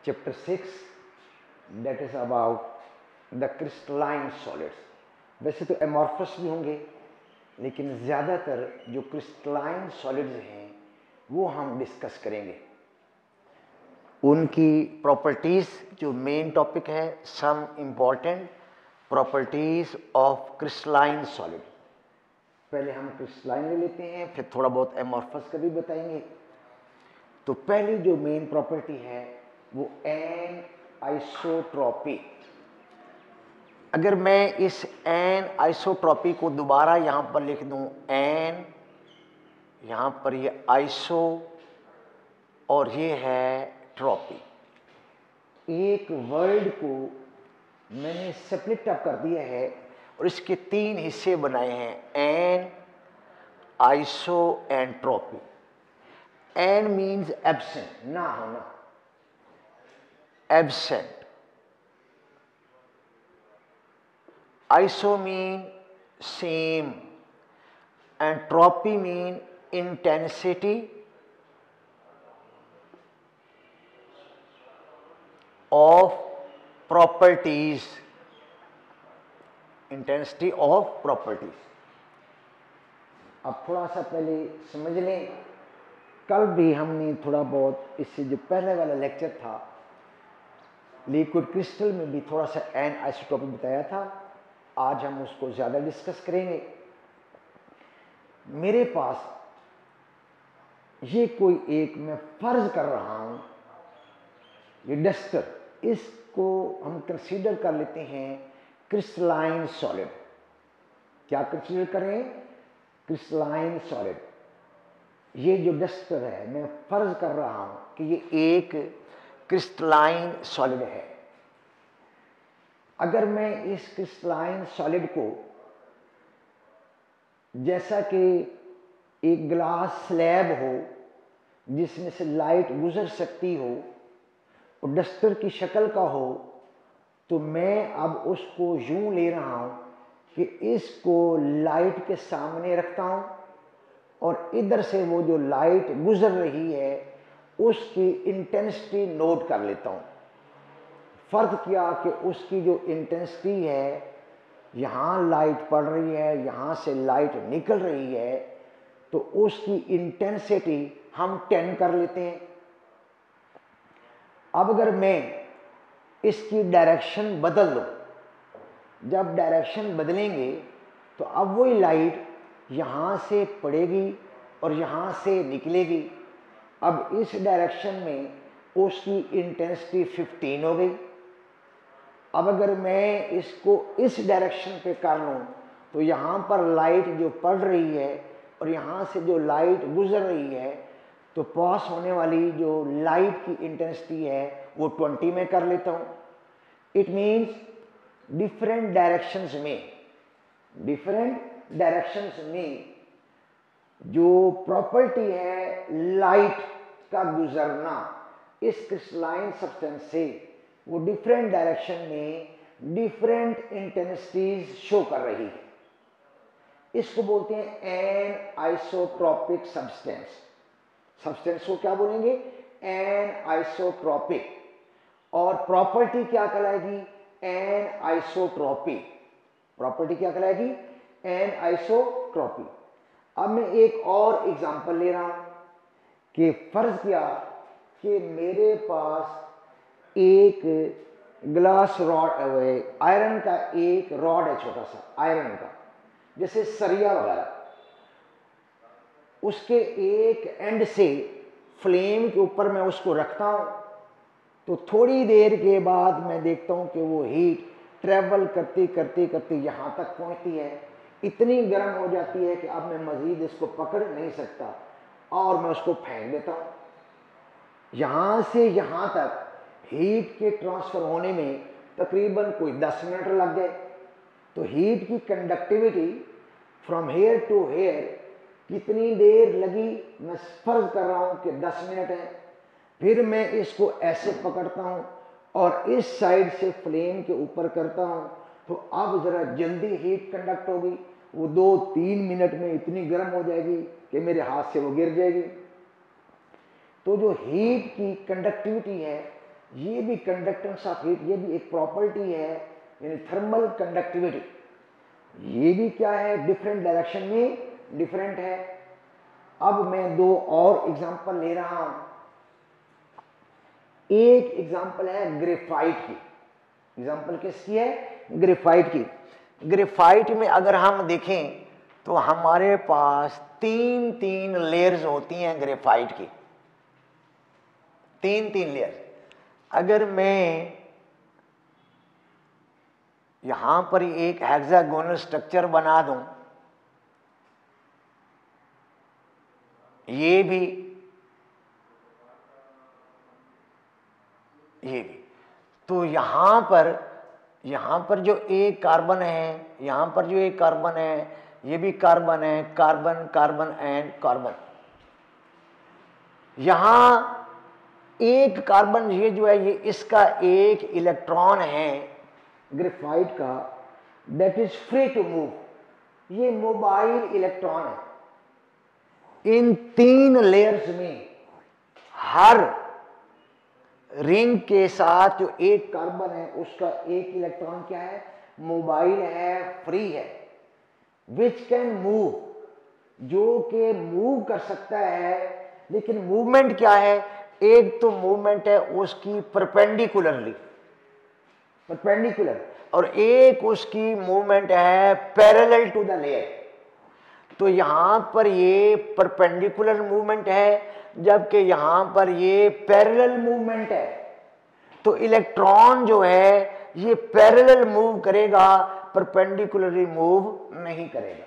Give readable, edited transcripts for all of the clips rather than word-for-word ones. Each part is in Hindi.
Chapter 6 that is about the crystalline solids. वैसे तो एमॉर्फस भी होंगे, लेकिन ज़्यादातर जो क्रिस्टलाइन सॉलिड्स हैं वो हम डिस्कस करेंगे। उनकी प्रॉपर्टीज़ जो मेन टॉपिक है, some important properties of crystalline solid. पहले हम क्रिस्टलाइन ले लेते हैं, फिर थोड़ा बहुत एमॉर्फस का भी बताएंगे। तो पहली जो मेन प्रॉपर्टी है वो एन आइसोट्रॉपी। अगर मैं इस एन आइसोट्रॉपी को दोबारा यहाँ पर लिख दूँ, एन, यहाँ पर ये आइसो और ये है ट्रॉपी। एक वर्ड को मैंने स्प्लिट अप कर दिया है और इसके 3 हिस्से बनाए हैं, an, iso and tropy. An means absent, ना होना, absent. Iso mean same and tropy mean intensity of properties, intensity of properties. अब थोड़ा सा पहले समझ लें, कल भी हमने थोड़ा बहुत इससे जो पहले वाला लेक्चर था लिक्विड क्रिस्टल में भी थोड़ा सा एन आइसोट्रॉपी बताया था। आज हम उसको ज़्यादा डिस्कस करेंगे। मेरे पास ये कोई एक, मैं फर्ज कर रहा हूं, ये डस्टर, इसको हम कंसीडर कर लेते हैं क्रिस्टलाइन सॉलिड। क्या कंसीडर करें? Crystalline solid. ये जो डस्टर है, मैं फर्ज कर रहा हूं कि ये एक क्रिस्टलाइन सॉलिड है। अगर मैं इस क्रिस्टलाइन सॉलिड को, जैसा कि एक ग्लास स्लैब हो जिसमें से लाइट गुजर सकती हो और डस्टर की शक्ल का हो, तो मैं अब उसको यूं ले रहा हूं कि इसको लाइट के सामने रखता हूं और इधर से वो जो लाइट गुजर रही है उसकी इंटेंसिटी नोट कर लेता हूं। फर्क किया कि उसकी जो इंटेंसिटी है, यहाँ लाइट पड़ रही है, यहाँ से लाइट निकल रही है, तो उसकी इंटेंसिटी हम 10 कर लेते हैं। अब अगर मैं इसकी डायरेक्शन बदल दूं, जब डायरेक्शन बदलेंगे तो अब वही लाइट यहाँ से पड़ेगी और यहाँ से निकलेगी। अब इस डायरेक्शन में उसकी इंटेंसिटी 15 हो गई। अब अगर मैं इसको इस डायरेक्शन पे कर लूँ तो यहाँ पर लाइट जो पड़ रही है और यहाँ से जो लाइट गुजर रही है, तो पास होने वाली जो लाइट की इंटेंसिटी है वो 20 में कर लेता हूँ। इट मीन्स डिफरेंट डायरेक्शंस में जो प्रॉपर्टी है लाइट का गुजरना इस क्रिस्टलाइन सब्सटेंस से, वो डिफरेंट डायरेक्शन में डिफरेंट इंटेंसिटीज शो कर रही है। इसको बोलते हैं एन आइसोट्रॉपिक सब्सटेंस। सब्सटेंस को क्या बोलेंगे? An isotropic. और प्रॉपर्टी क्या कहलाएगी? N isotropy. प्रॉपर्टी क्या कहलाएगी? Anisotropy. अब मैं एक और एग्जांपल ले रहा हूं कि फर्ज किया कि मेरे पास एक ग्लास रॉड, आयरन का एक रॉड है, छोटा सा आयरन का, जैसे सरिया वगैरह। उसके एक एंड से फ्लेम के ऊपर मैं उसको रखता हूं, तो थोड़ी देर के बाद मैं देखता हूं कि वो हीट ट्रेवल करते करते करते यहां तक पहुंचती है, इतनी गर्म हो जाती है कि अब मैं मजीद इसको पकड़ नहीं सकता और मैं उसको फेंक देता हूं। यहां से यहां तक हीट के ट्रांसफर होने में तकरीबन कोई 10 मिनट लग गए। तो हीट की conductivity from here to here कितनी देर लगी? मैं फर्ज कर रहा हूं कि 10 मिनट है। फिर मैं इसको ऐसे पकड़ता हूं और इस साइड से फ्लेम के ऊपर करता हूं, तो अब जरा जल्दी हीट कंडक्ट होगी, वो 2-3 मिनट में इतनी गर्म हो जाएगी कि मेरे हाथ से वो गिर जाएगी। तो जो हीट की कंडक्टिविटी है ये भी कंडक्टेंस ऑफ हीट, ये भी एक प्रॉपर्टी है, यानी थर्मल कंडक्टिविटी। ये भी क्या है, डिफरेंट डायरेक्शन में डिफरेंट है। अब मैं दो और एग्जांपल ले रहा हूं। एक एग्जांपल है ग्रेफाइट की। एग्जांपल किसकी है, ग्रेफाइट की। ग्रेफाइट में अगर हम देखें तो हमारे पास तीन तीन लेयर्स होती हैं ग्रेफाइट की, तीन तीन लेयर्स। अगर मैं यहां पर एक हेक्सागोनल स्ट्रक्चर बना दूं, ये भी, ये भी, तो यहां पर जो एक कार्बन है, यहां पर जो एक कार्बन है, ये भी कार्बन है, कार्बन कार्बन एंड कार्बन। यहां एक कार्बन, ये जो है, ये इसका एक इलेक्ट्रॉन है ग्रेफाइट का, that is free to move, ये मोबाइल इलेक्ट्रॉन है। इन तीन लेयर्स में हर रिंग के साथ जो एक कार्बन है उसका एक इलेक्ट्रॉन क्या है, मोबाइल है, फ्री है, विच कैन मूव, जो कि मूव कर सकता है। लेकिन मूवमेंट क्या है, एक तो मूवमेंट है उसकी परपेंडिकुलरली, परपेंडिकुलर, और एक उसकी मूवमेंट है पैरेलल टू द लेयर। तो यहां पर ये परपेंडिकुलर मूवमेंट है, जबकि यहां पर ये पैरेलल मूवमेंट है। तो इलेक्ट्रॉन जो है ये पैरेलल मूव करेगा, परपेंडिकुलरली मूव नहीं करेगा।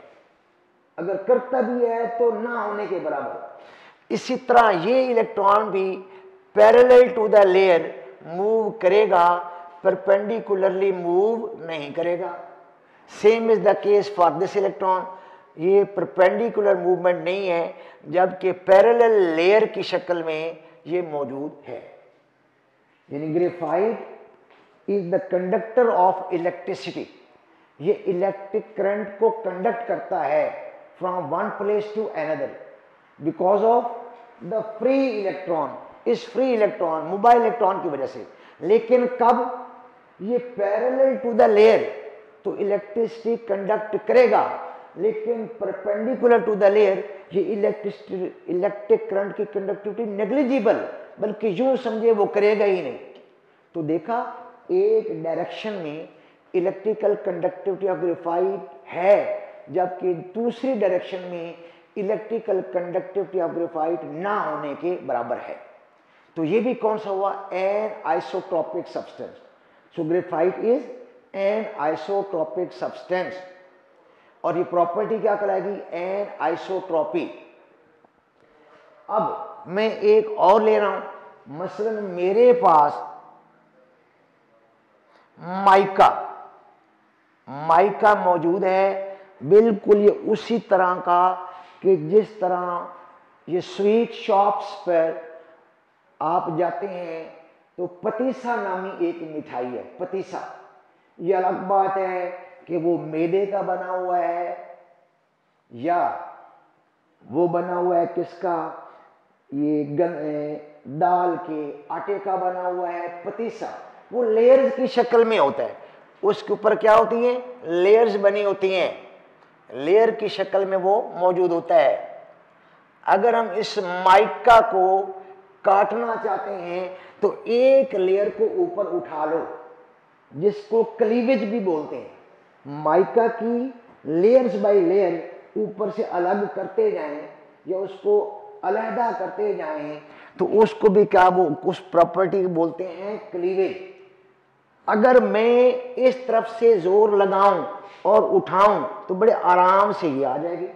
अगर करता भी है तो ना होने के बराबर। इसी तरह ये इलेक्ट्रॉन भी parallel to the layer move करेगा, परपेंडिकुलरली मूव नहीं करेगा। Same is the case for this electron, ये परपेंडिकुलर मूवमेंट नहीं है, जबकि पैरेलल लेयर की शक्ल में ये मौजूद है। यानी graphite is the conductor of electricity, ये इलेक्ट्रिक करंट को कंडक्ट करता है from one place to another because of the free electron, इस फ्री इलेक्ट्रॉन, मोबाइल इलेक्ट्रॉन की वजह से। लेकिन कब ये पैरेलल टू द लेयर तो इलेक्ट्रिसिटी कंडक्ट करेगा, लेकिन परपेंडिकुलर टू द लेयर ये इलेक्ट्रिक करंट की कंडक्टिविटी नेग्लिजिबल, बल्कि यूं समझे वो करेगा ही नहीं। तो देखा, एक डायरेक्शन में इलेक्ट्रिकल कंडक्टिविटी ऑफ ग्रेफाइट है, जबकि दूसरी डायरेक्शन में इलेक्ट्रिकल कंडक्टिविटी ऑफ ग्रेफाइट ना होने के बराबर है। तो ये भी कौन सा हुआ, anisotropic substance. So graphite is anisotropic substance, और ये प्रॉपर्टी क्या कहलाएगी, एन आइसोट्रॉपी। अब मैं एक और ले रहा हूं, मसलन मेरे पास माइका मौजूद है, बिल्कुल ये उसी तरह का कि जिस तरह ये स्वीट शॉप्स पर आप जाते हैं तो पतीसा नामी एक मिठाई है, पतीसा। ये अलग बात है कि वो मैदे का बना हुआ है या वो बना हुआ है किसका, ये दाल के आटे का बना हुआ है पतीसा। वो लेयर्स की शक्ल में होता है, उसके ऊपर क्या होती है, लेयर्स बनी होती हैं, लेयर की शक्ल में वो मौजूद होता है। अगर हम इस माइका को काटना चाहते हैं तो एक लेयर को ऊपर उठा लो, जिसको क्लीवेज भी बोलते हैं। माइका की लेयर्स बाय लेयर ऊपर से अलग करते जाएं या उसको अलहदा करते जाएं तो उसको भी क्या, वो उस प्रॉपर्टी बोलते हैं क्लीवेज। अगर मैं इस तरफ से जोर लगाऊं और उठाऊं तो बड़े आराम से ये आ जाएगी,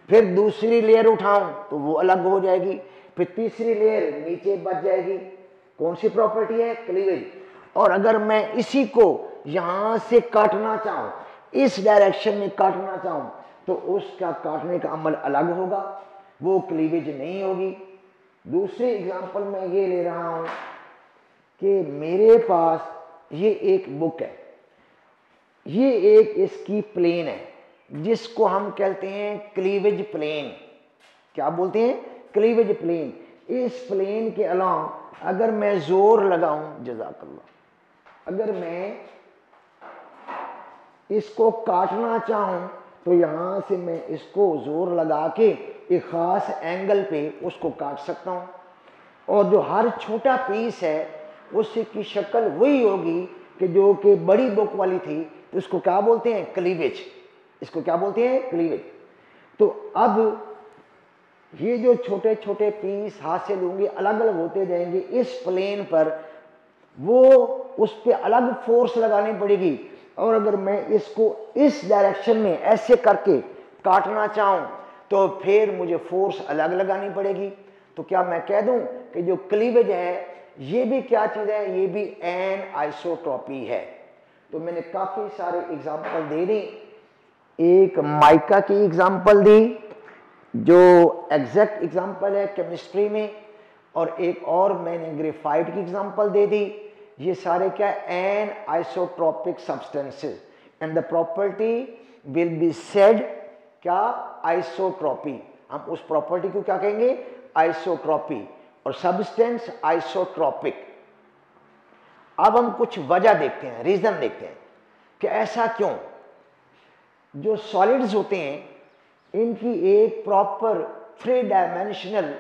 फिर दूसरी लेयर उठाऊं तो वो अलग हो जाएगी, फिर तीसरी लेयर नीचे बच जाएगी। कौन सी प्रॉपर्टी है, क्लीवेज। और अगर मैं इसी को यहां से काटना चाहूं, इस डायरेक्शन में काटना चाहूं, तो उसका काटने का अमल अलग होगा, वो क्लीवेज नहीं होगी। दूसरी एग्जांपल मैं ये ले रहा हूं कि मेरे पास ये एक बुक है, ये एक इसकी प्लेन है जिसको हम कहते हैं क्लीवेज प्लेन। क्या बोलते हैं, क्लीवेज प्लेन। इस प्लेन के अलॉन्ग अगर मैं जोर लगाऊं, जज़ाकल्लाह, अगर मैं इसको काटना चाहूं तो यहां से मैं इसको जोर लगा के एक खास एंगल पे उसको काट सकता हूं। और जो हर छोटा पीस है उसकी की शक्ल वही होगी कि जो कि बड़ी बुक वाली थी, तो इसको क्या बोलते हैं, क्लीवेज। इसको क्या बोलते हैं, क्लीवेज। तो अब ये जो छोटे छोटे पीस हासिल होंगे, अलग अलग होते जाएंगे इस प्लेन पर, वो उस पर अलग फोर्स लगानी पड़ेगी। और अगर मैं इसको इस डायरेक्शन में ऐसे करके काटना चाहूं तो फिर मुझे फोर्स अलग लगानी पड़ेगी। तो क्या मैं कह दूं कि जो क्लीवेज है ये भी क्या चीज़ है, ये भी एन आइसोट्रॉपी है। तो मैंने काफ़ी सारे एग्जाम्पल दे दी। एक माइका की एग्जाम्पल दी जो एग्जैक्ट एग्जाम्पल है केमिस्ट्री में, और एक और मैंने ग्रेफाइट की एग्जाम्पल दे दी। ये सारे क्या, an isotropic substances, and the property will be said क्या, आइसोट्रॉपी। हम उस प्रॉपर्टी को क्या कहेंगे, आइसोट्रॉपी, और सब्सटेंस आइसोट्रॉपिक। अब हम कुछ वजह देखते हैं, रीजन देखते हैं कि ऐसा क्यों। जो सॉलिड्स होते हैं इनकी एक प्रॉपर 3 डायमेंशनल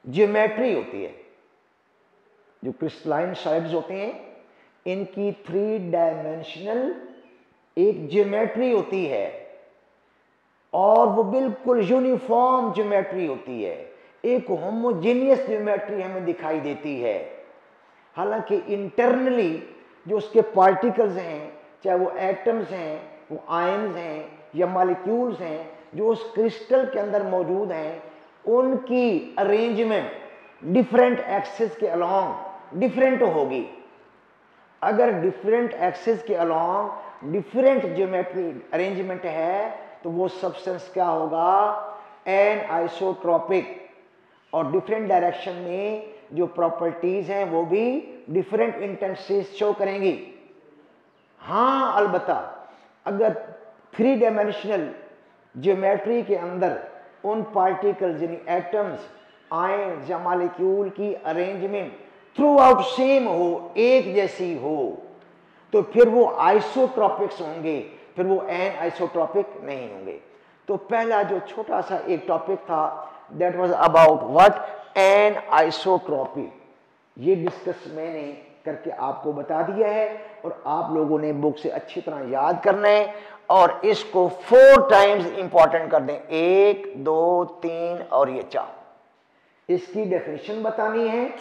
ज्योमेट्री होती है। जो क्रिस्टलाइन सॉलिड्स होते हैं इनकी 3 डायमेंशनल एक ज्योमेट्री होती है, और वो बिल्कुल यूनिफॉर्म ज्योमेट्री होती है, एक होमोजेनियस ज्योमेट्री हमें दिखाई देती है। हालांकि इंटरनली जो उसके पार्टिकल्स हैं, चाहे वो एटम्स हैं, वो आयन्स हैं या मॉलिक्यूल्स हैं, जो उस क्रिस्टल के अंदर मौजूद हैं, उनकी अरेंजमेंट डिफरेंट एक्सिस के अलॉन्ग डिफरेंट होगी। अगर डिफरेंट एक्सिस के अलॉन्ग डिफरेंट ज्योमेट्री अरेंजमेंट है तो वो सब्सटेंस क्या होगा, एन आइसोट्रॉपिक। और डिफरेंट डायरेक्शन में जो प्रॉपर्टीज हैं वो भी डिफरेंट इंटेंसिटी शो करेंगी। हाँ, अलबत्ता अगर 3 डायमेंशनल ज्योमेट्री के अंदर उन पार्टिकल्स यानी एटम्स, आयन्स या मॉलिक्यूल की अरेंजमेंट थ्रू आउट सेम हो, एक जैसी हो, तो फिर वो आइसोट्रॉपिक्स होंगे, फिर वो एन आइसोट्रॉपिक नहीं होंगे। तो पहला जो छोटा सा एक टॉपिक था that was about what, anisotropy. ये डिस्कस मैंने करके आपको बता दिया है, और आप लोगों ने बुक से अच्छी तरह याद करना है, और इसको 4 टाइम्स इंपॉर्टेंट कर दें, 1, 2, 3 और ये 4। इसकी डेफिनेशन बतानी है,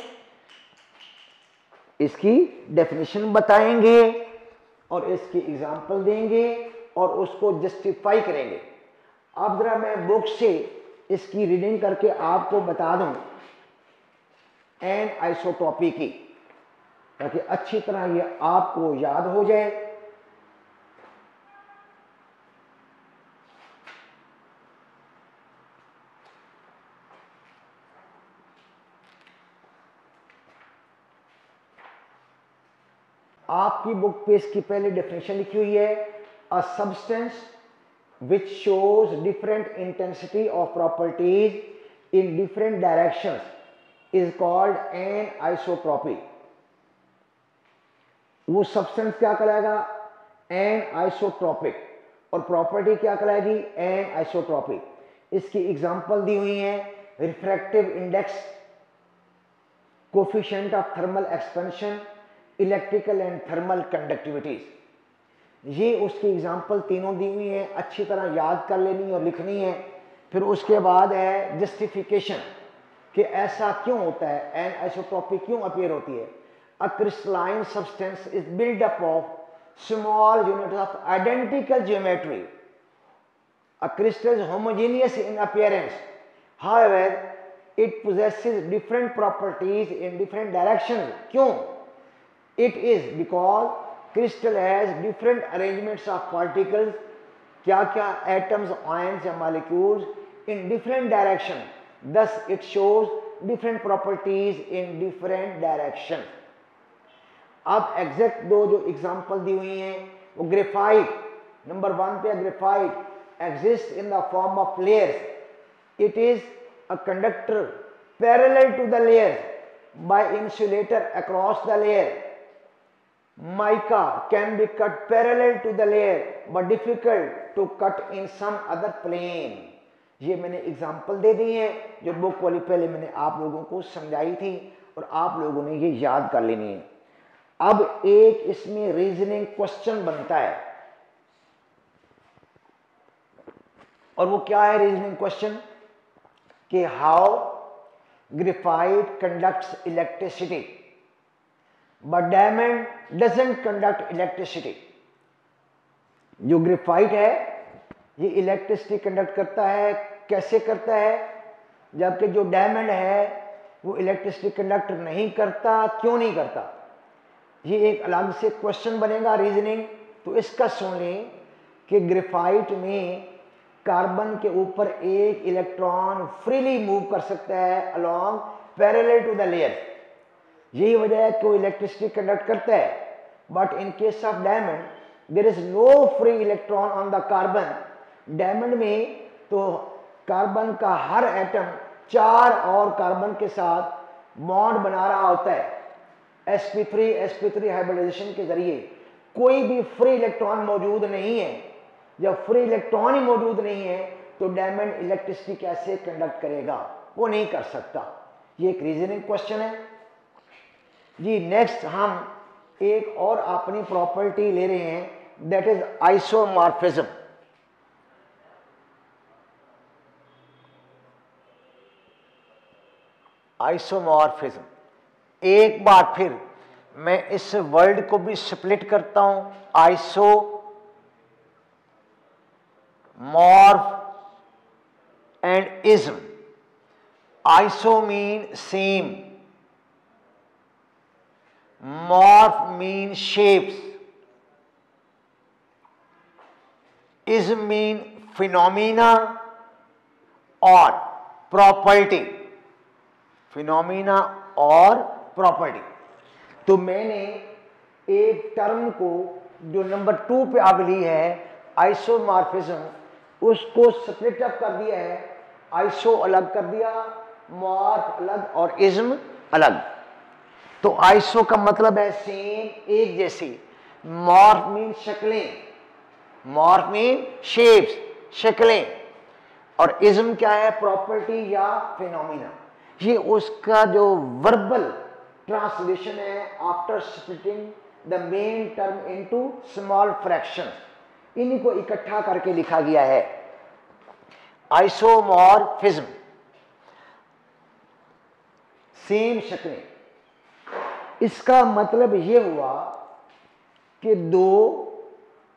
इसकी डेफिनेशन बताएंगे और इसकी एग्जाम्पल देंगे और उसको जस्टिफाई करेंगे। अब जरा मैं बुक से इसकी रीडिंग करके आपको बता दूं एन आइसोट्रॉपी की, ताकि अच्छी तरह ये आपको याद हो जाए। आपकी बुक पे इसकी पहले डेफिनेशन लिखी हुई है, a substance which shows different intensity of properties in different directions is called anisotropy। वो सब्सटेंस क्या कहलाएगा, एनाइसोट्रॉपिक, और प्रॉपर्टी क्या कहलाएगी, एनाइसोट्रॉपिक। इसकी एग्जांपल दी हुई है, refractive index, coefficient of thermal expansion, electrical and thermal conductivities. ये उसकी एग्जाम्पल तीनों दी हुई है, अच्छी तरह याद कर लेनी और लिखनी है। फिर उसके बाद है जस्टिफिकेशन कि ऐसा क्यों होता है, एन आइसोट्रॉपी क्यों अपीयर होती है। अ crystalline substance is build up of small units of identical geometry. A crystal is homogeneous in appearance, however it possesses different properties in different directions। क्यों? It is because crystal has different arrangements of particles, क्या क्या atoms, ions या molecules in different direction, thus it shows different properties in different direction। अब एग्जैक्ट दो जो एग्जांपल दी हुई हैं वो ग्रेफाइट, नंबर 1 पे graphite exist in the form of layers. It is a conductor parallel to the layer by insulator across the layer. Mica can be cut parallel to the layer but difficult to cut in some other plane। ये मैंने एग्जाम्पल दे दी है जो बुक वाली पहले मैंने आप लोगों को समझाई थी और आप लोगों ने ये याद कर लेनी है। अब एक इसमें रीजनिंग क्वेश्चन बनता है और वो क्या है रीजनिंग क्वेश्चन कि how graphite conducts electricity but diamond doesn't conduct electricity. जो ग्रेफाइट है ये इलेक्ट्रिसिटी कंडक्ट करता है, कैसे करता है, जबकि जो डायमंड है वो इलेक्ट्रिसिटी कंडक्ट नहीं करता। क्यों नहीं करता, ये एक अलग से क्वेश्चन बनेगा रीजनिंग। तो इसका सुन लें कि ग्रेफाइट में कार्बन के ऊपर एक इलेक्ट्रॉन फ्रीली मूव कर सकता है along parallel to the layer. यही वजह है कि वो इलेक्ट्रिसिटी कंडक्ट करता है। But in case of diamond there is no free electron on the carbon. Diamond में तो कार्बन का हर एटम 4 और कार्बन के साथ बॉन्ड बना रहा होता है sp3 हाइब्रिडाइजेशन के जरिए। कोई भी फ्री इलेक्ट्रॉन मौजूद नहीं है। जब फ्री इलेक्ट्रॉन ही मौजूद नहीं है तो डायमंड इलेक्ट्रिसिटी कैसे कंडक्ट करेगा, वो नहीं कर सकता। ये एक रीजनिंग क्वेश्चन है जी। नेक्स्ट हम एक और अपनी प्रॉपर्टी ले रहे हैं दैट इज आइसोमॉर्फिज्म। आइसोमॉर्फिज्म, एक बार फिर मैं इस वर्ड को भी स्प्लिट करता हूं, isomorph and ism. Iso mean same, morph mean shapes, ism mean phenomena or property, phenomena और property। तो मैंने एक टर्म को जो नंबर 2 पे अब ली है आइसोमॉर्फिज्म, उसको स्प्लिट अप कर दिया है। आइसो अलग कर दिया, मॉर्फ अलग और इज्म अलग। तो आइसो का मतलब है सेम, एक जैसी। मॉर्फ मीन शक्लें, मॉर्फ मीन शेप्स, शक्लें। और इज्म क्या है, प्रॉपर्टी या फिनोमिना। ये उसका जो वर्बल ट्रांसलेशन है after splitting the main term into small fractions. इन्हीं को इकट्ठा करके लिखा गया है आइसोमॉर्फिज्म, सेम शक्लें। इसका मतलब ये हुआ कि 2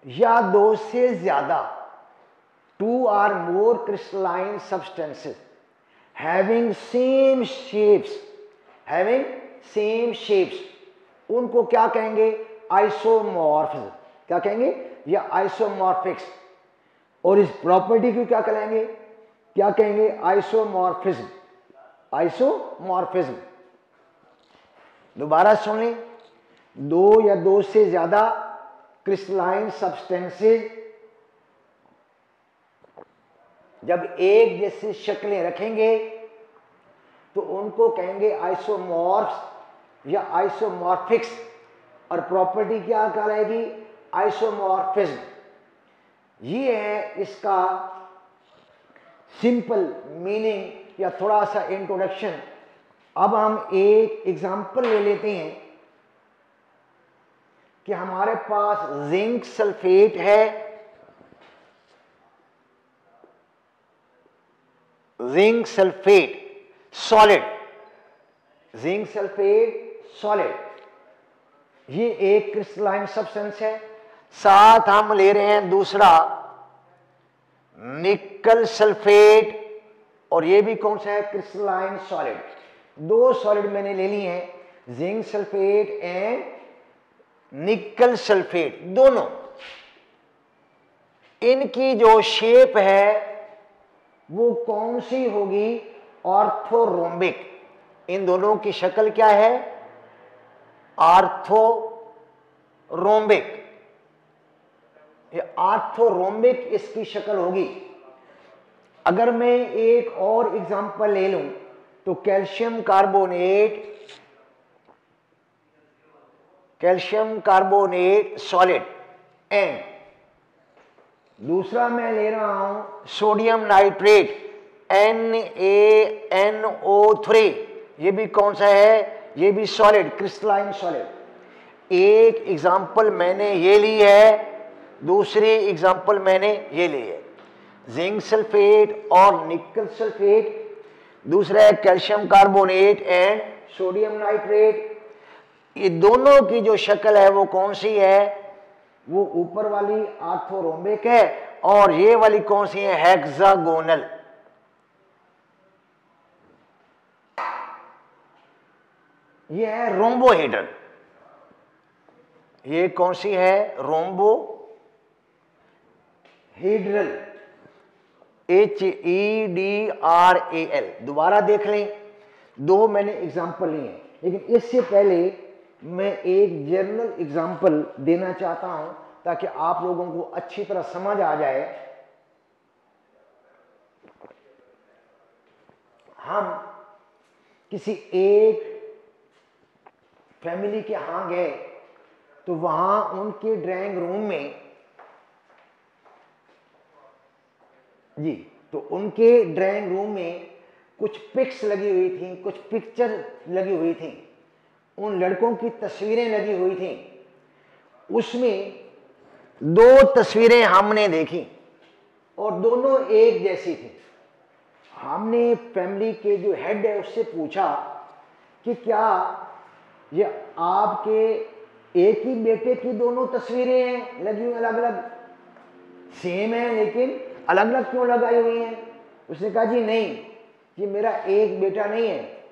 या 2 से ज्यादा 2 or more crystalline substances having same shapes, उनको क्या कहेंगे, आइसोमॉर्फ्स। क्या कहेंगे, या आइसोमॉर्फिक्स। और इस प्रॉपर्टी को क्या कहेंगे, आइसोमॉर्फिज्म। आइसोमॉर्फिज्म दोबारा सुन लें, 2 या 2 से ज्यादा क्रिस्टलाइन सब्सटेंसेस जब एक जैसी शक्लें रखेंगे तो उनको कहेंगे आइसोमॉर्फ्स या आइसोमॉर्फिक्स। और प्रॉपर्टी क्या कहलाएगी, आइसोमॉर्फिज्म। ये है इसका सिंपल मीनिंग या थोड़ा सा इंट्रोडक्शन। अब हम एक एग्जांपल ले लेते हैं कि हमारे पास जिंक सल्फेट है, zinc sulphate solid, zinc sulphate solid, ये एक क्रिस्टलाइन सब्सटेंस है। साथ हम ले रहे हैं दूसरा निकल सल्फेट, और ये भी कौन सा है, क्रिस्टलाइन सॉलिड। 2 सॉलिड मैंने ले लिए हैं, जिंक सल्फेट एंड निकल सल्फेट दोनों। इनकी जो शेप है वो कौन सी होगी, ऑर्थोरोम्बिक। इन दोनों की शक्ल क्या है, आर्थोरोम्बिक। ये आर्थोरोम्बिक इसकी शक्ल होगी। अगर मैं एक और एग्जांपल ले लूं तो कैल्शियम कार्बोनेट सॉलिड एंड दूसरा मैं ले रहा हूं सोडियम नाइट्रेट NaNO3, ये भी कौन सा है, ये भी सॉलिड, क्रिस्टलाइन सॉलिड। एक एग्जांपल मैंने ये ली है, दूसरी एग्जांपल मैंने ये ली है, जिंक सल्फेट और निकल सल्फेट। दूसरा है calcium carbonate and sodium nitrate. ये दोनों की जो शक्ल है वो कौन सी है, वो ऊपर वाली ऑर्थोरोम्बिक है और ये वाली कौन सी है, हेक्सागोनल। ये है रोम्बोहेड्रल। ये कौन सी है, रोम्बोहेड्रल, HEDRAL। दोबारा देख लें, दो मैंने एग्जांपल लिए हैं, लेकिन इससे पहले मैं एक जनरल एग्जांपल देना चाहता हूं ताकि आप लोगों को अच्छी तरह समझ आ जाए। हम किसी एक फैमिली के यहां गए तो वहां उनके ड्राइंग रूम में तो उनके ड्राइंग रूम में कुछ पिक्स लगी हुई थी, कुछ पिक्चर लगी हुई थी, उन लड़कों की तस्वीरें लगी हुई थी। उसमें दो तस्वीरें हमने देखी और दोनों एक जैसी थी। हमने फैमिली के जो हेड है उससे पूछा कि क्या ये आपके एक ही बेटे की दोनों तस्वीरें हैं लगी हुई, अलग अलग सेम है लेकिन अलग अलग क्यों लगाई हुई हैं? उसने कहा जी नहीं, ये मेरा एक बेटा नहीं है,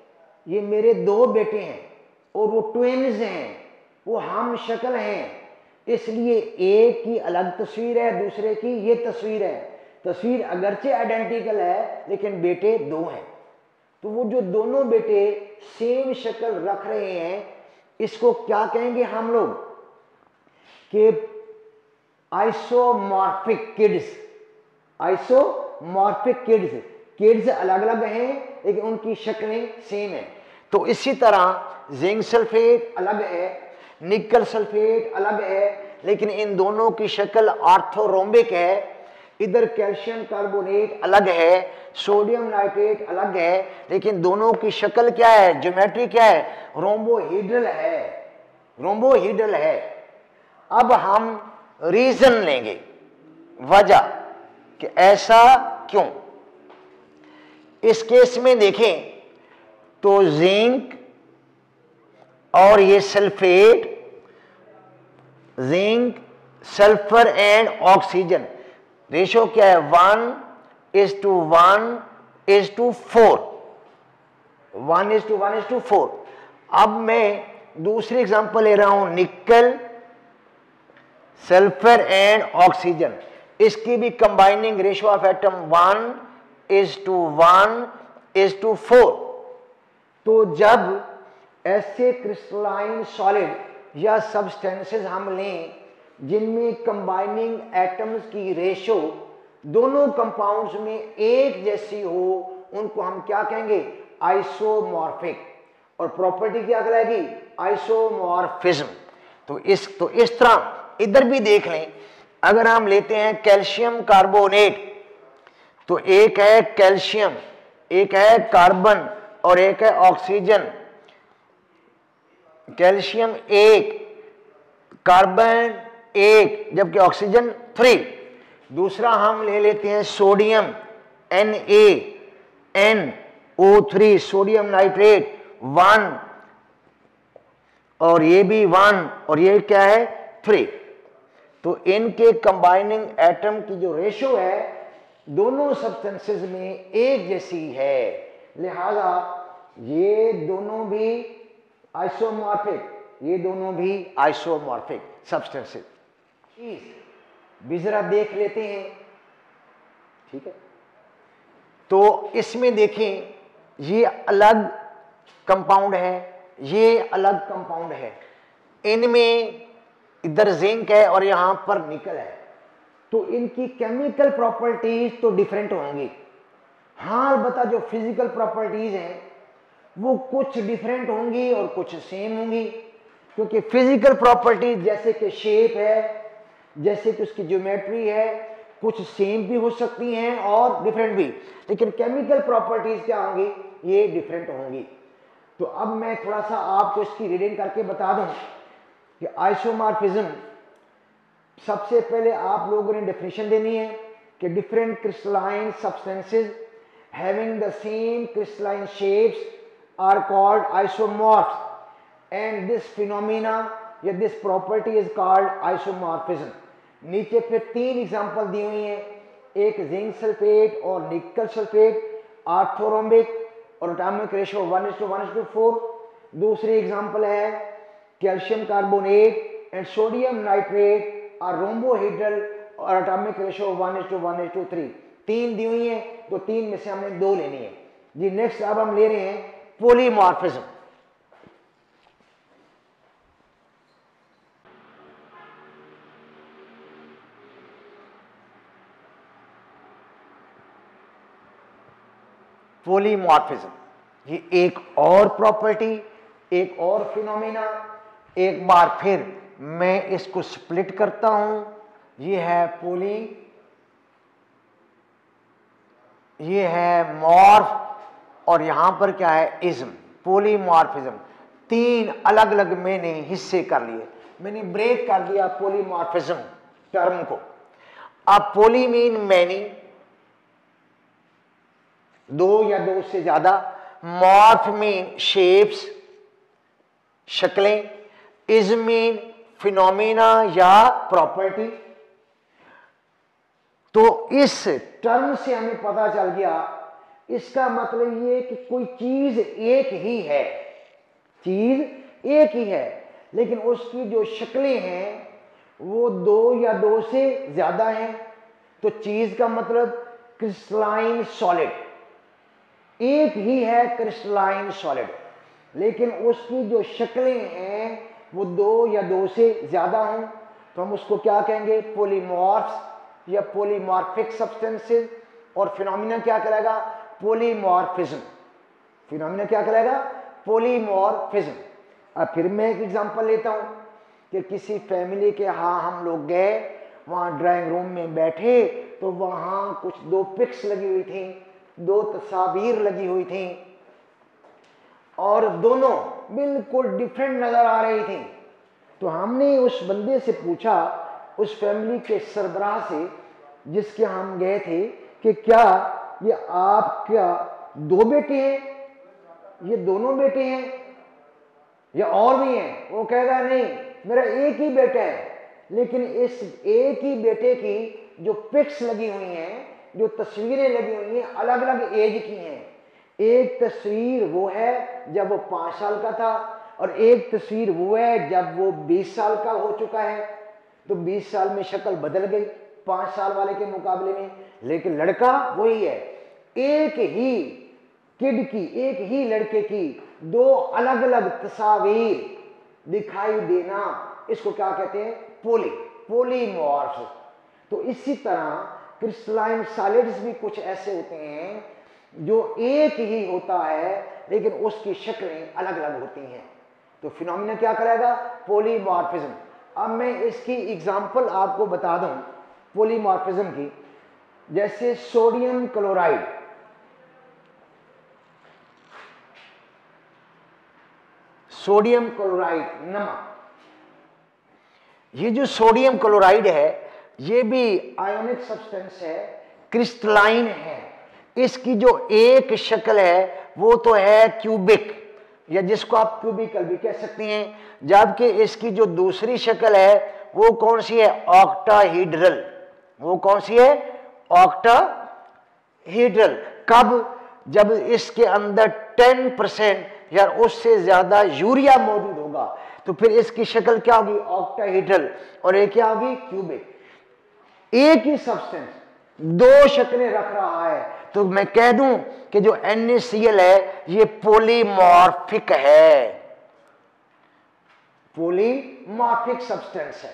ये मेरे दो बेटे हैं और वो ट्विन्स हैं, वो हम शक्ल हैं, इसलिए एक की अलग तस्वीर है, दूसरे की ये तस्वीर है। तस्वीर अगरचे आइडेंटिकल है लेकिन बेटे दो हैं। तो वो जो दोनों बेटे सेम शक्ल रख रहे हैं, इसको क्या कहेंगे हम लोग कि isomorphic kids. Isomorphic kids, kids अलग अलग हैं लेकिन उनकी शक्लें सेम हैं। तो इसी तरह जिंक सल्फेट अलग है, निकल सल्फेट अलग है, लेकिन इन दोनों की शक्ल ऑर्थोरोम्बिक है। इधर कैल्शियम कार्बोनेट अलग है, सोडियम नाइट्रेट अलग है, लेकिन दोनों की शक्ल क्या है, ज्योमेट्री क्या है, रोम्बोहेड्रल है, रोम्बोहेड्रल है। अब हम रीजन लेंगे, वजह कि ऐसा क्यों। इस केस में देखें तो जिंक और ये sulphate, zinc, sulphur and oxygen, ratio क्या है, 1:1:4, 1:1:4। अब मैं दूसरी एग्जांपल ले रहा हूं, निकल, सल्फर एंड ऑक्सीजन। इसकी भी कंबाइनिंग रेशो ऑफ एटम 1:1:4। तो जब ऐसे क्रिस्टलाइन सॉलिड या सब्सटेंसेस हम लें जिनमें कंबाइनिंग एटम्स की रेशो दोनों कंपाउंड्स में एक जैसी हो, उनको हम क्या कहेंगे, आइसोमॉर्फिक। और प्रॉपर्टी क्या कहलाएगी, आइसोमॉर्फिज्म। तो इस तरह इधर भी देख लें, अगर हम लेते हैं कैल्शियम कार्बोनेट, तो एक है कैल्शियम, एक है कार्बन और एक है ऑक्सीजन। कैल्शियम 1, कार्बन 1, जबकि ऑक्सीजन 3। दूसरा हम ले लेते हैं सोडियम, NaNO3, सोडियम नाइट्रेट 1, और ये भी 1, और ये क्या है 3। तो इनके कंबाइनिंग एटम की जो रेशो है दोनों सब्सटेंसेस में एक जैसी है, लिहाजा ये दोनों भी आइसोमॉर्फिक, ये दोनों भी आइसोमॉर्फिक सब्सटेंसेस। भी जरा देख लेते हैं, ठीक है। तो इसमें देखें, ये अलग कंपाउंड है, ये अलग कंपाउंड है, इनमें इधर जिंक है और यहां पर निकल है, तो इनकी केमिकल प्रॉपर्टीज तो डिफरेंट होंगी। हाँ, अलबत्ता जो फिजिकल प्रॉपर्टीज हैं वो कुछ डिफरेंट होंगी और कुछ सेम होंगी, क्योंकि फिजिकल प्रॉपर्टीज जैसे कि शेप है, जैसे कि उसकी ज्योमेट्री है, कुछ सेम भी हो सकती हैं और डिफरेंट भी, लेकिन केमिकल प्रॉपर्टीज क्या होंगी, ये डिफरेंट होंगी। तो अब मैं थोड़ा सा आपको इसकी रीडिंग करके बता दूं कि आइसोमॉर्फिज्म, सबसे पहले आप लोगों ने डेफिनेशन देनी है कि different crystalline substances having the same crystalline shapes are called isomorphs and this phenomena या this property is called isomorphism. नीचे फिर 3 एग्जांपल दी हुई हैं, एक जिंक सल्फेट और निकल सल्फेट ऑर्थोरोम्बिक और एटॉमिक रेशियो 1:1:4। दूसरी एग्जांपल है calcium carbonate and sodium nitrate और रोम्बोहेड्रल और एटॉमिक रेशियो 1:1:3। 3 दी हुई है, तो 3 में से हमने 2 लेनी है जी। नेक्स्ट अब हम ले रहे हैं पॉलीमॉर्फिज्म। पॉलीमॉर्फिज्म ये एक और प्रॉपर्टी, एक और फिनोमिना। एक बार फिर मैं इसको स्प्लिट करता हूं, ये है पॉली, ये है मॉर्फ और यहां पर क्या है इज्म। पॉलीमॉर्फिज्म 3 अलग अलग मैंने हिस्से कर लिए, मैंने ब्रेक कर दिया पॉलीमॉर्फिज्म टर्म को। अब पॉली मीन मैनी, 2 या 2 से ज्यादा, मॉर्फ मीन शेप्स, शक्लें, इज्म मीन फिनोमिना या प्रॉपर्टी। तो इस टर्म से हमें पता चल गया, इसका मतलब ये कि कोई चीज एक ही है, चीज एक ही है, लेकिन उसकी जो शक्लें हैं वो 2 या 2 से ज्यादा हैं। तो चीज का मतलब क्रिस्टलाइन सॉलिड, एक ही है क्रिस्टलाइन सॉलिड, लेकिन उसकी जो शक्लें हैं वो 2 या 2 से ज्यादा हैं। तो हम उसको क्या कहेंगे, पॉलीमॉर्फ्स या पॉलीमॉर्फिक सब्सटेंसेस। और फिनोमिना क्या कहलाएगा, पॉलीमॉर्फिज्म। फिनोमिना क्या कहलाएगा, पॉलीमॉर्फिज्म। अब फिर मैं एक एग्जांपल लेता हूं कि किसी फैमिली के यहाँ हम लोग गए, वहां ड्राइंग रूम में बैठे तो वहां कुछ 2 पिक्स लगी हुई थी, 2 तस्वीर लगी हुई थी और दोनों बिल्कुल डिफरेंट नजर आ रही थी। तो हमने उस बंदे से पूछा, उस फैमिली के सरबराह से जिसके हम गए थे, कि क्या ये आपका 2 बेटे हैं, ये दोनों बेटे हैं या और भी हैं? वो कहेगा नहीं, मेरा एक ही बेटा है, लेकिन इस एक ही बेटे की जो पिक्स लगी हुई हैं, जो तस्वीरें लगी हुई हैं, अलग अलग एज की हैं। एक तस्वीर वो है जब वो 5 साल का था और एक तस्वीर वो है जब वो 20 साल का हो चुका है। तो 20 साल में शक्ल बदल गई 5 साल वाले के मुकाबले में, लेकिन लड़का वही है। एक ही किड की, एक ही लड़के की 2 अलग अलग तस्वीर दिखाई देना, इसको क्या कहते हैं, पॉलीमॉर्फ। तो इसी तरह क्रिस्टलाइन सॉलिड्स भी कुछ ऐसे होते हैं जो एक ही होता है लेकिन उसकी शक्लें अलग अलग होती हैं। तो फिनोमिना क्या करेगा, पॉलीमॉर्फिज्म। अब मैं इसकी एग्जांपल आपको बता दूं पॉलीमॉर्फिज्म की, जैसे सोडियम क्लोराइड। सोडियम क्लोराइड नमक, ये जो सोडियम क्लोराइड है ये भी आयोनिक सब्सटेंस है, क्रिस्टलाइन है। इसकी जो एक शक्ल है वो तो है क्यूबिक, या जिसको आप क्यूबिकल भी कह सकते हैं, जबकि इसकी जो दूसरी शक्ल है वो कौन सी है, ऑक्टाहीड्रल। वो कौन सी है, ऑक्टाहीड्रल। कब, जब इसके अंदर 10% या उससे ज्यादा यूरिया मौजूद होगा तो फिर इसकी शक्ल क्या होगी, ऑक्टाहीड्रल, और एक क्या होगी, क्यूबिक। एक ही सब्सटेंस 2 शक्लें रख रहा है, तो मैं कह दूं कि जो NaCl है ये पॉलीमॉर्फिक है, पॉलीमॉर्फिक सब्सटेंस है।